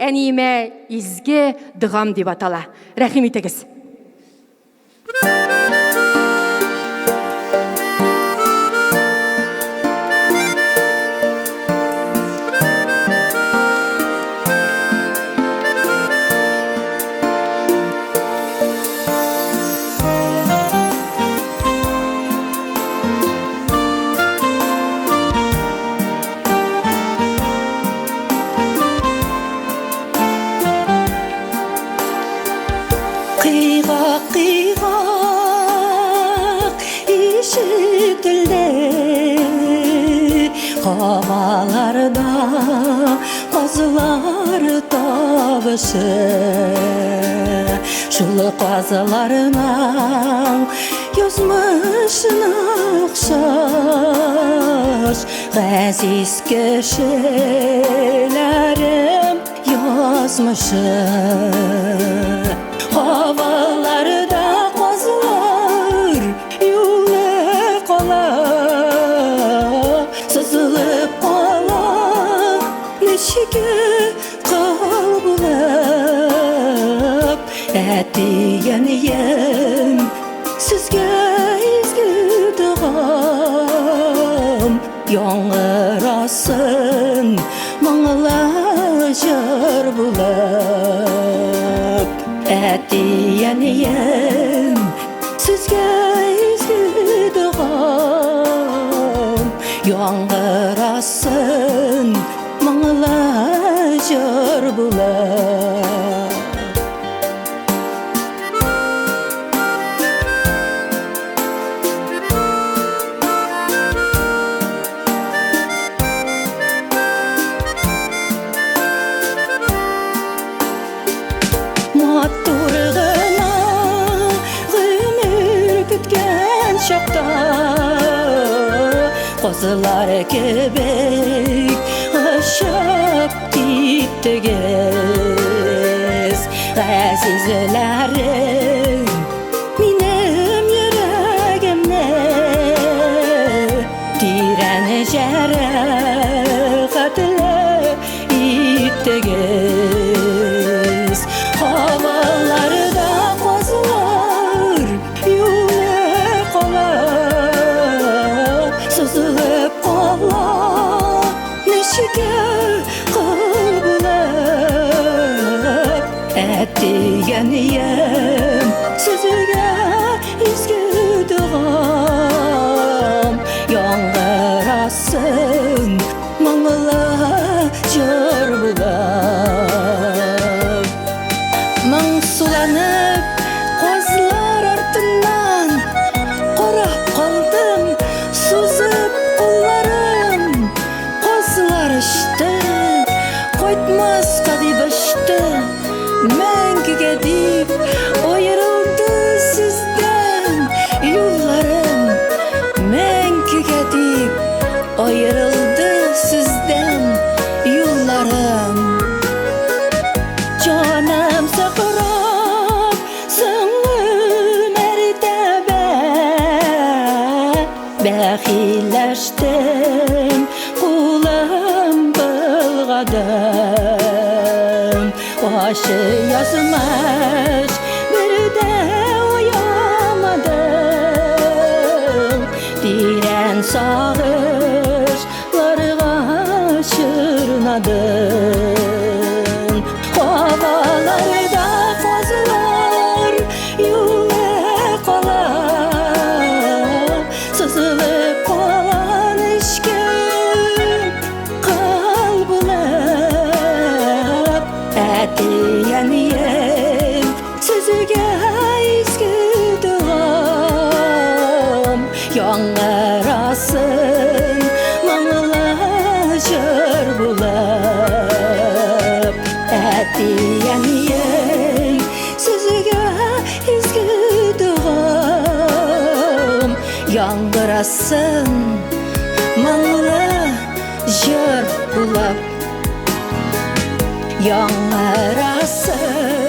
әнеме изге дұғам деп атала. Рәхим етегіз. Қиғақ ишік тілде қамаларда қазылар табышы шулы қазыларынан язмышын ақшаш ғазиз кешелерім язмышы havalarda qazılar yolu qala sızılıp qala neşike qalbılab әтиянiyem sizge izgi dağam яңырасын маңла жар булап әтиянiyem sizge izgi dağam яңырасын маңла жар булап Матургына гүмүр күткән шакта Козылар кебек ашап киттегез Ғәзизләрем минем йөрәгемне Тирән җәрәхәтле иттегез Havalarda qazılar yolu qala sızılıp qala neşike qalbılab әтиянiyem sizge izgi dağam яңырасын маңла жар булап Маңсуланып қозылар артынан Қорап қалдым сузып қолларым Қозылар ішті қойтмасқа деп ішті Мәңгіге деп ойырылды сізден Юлларым мәңгіге деп ойырылды сізден Юлларым Canım sakırıp sınır mertebe Bəxilləşdim kulağım bılğadım Başı yazmış bir de uyamadım Diren sağışlarga şırnadım Havalarda qazılar yolu qala Sızılıp qalan işkim qalbılab әтиянiyem sizge izgi dağam яңырасын маңла жар булап әтиянiyem sizge izgi dağam яңырасын маңла жар булап яңырасын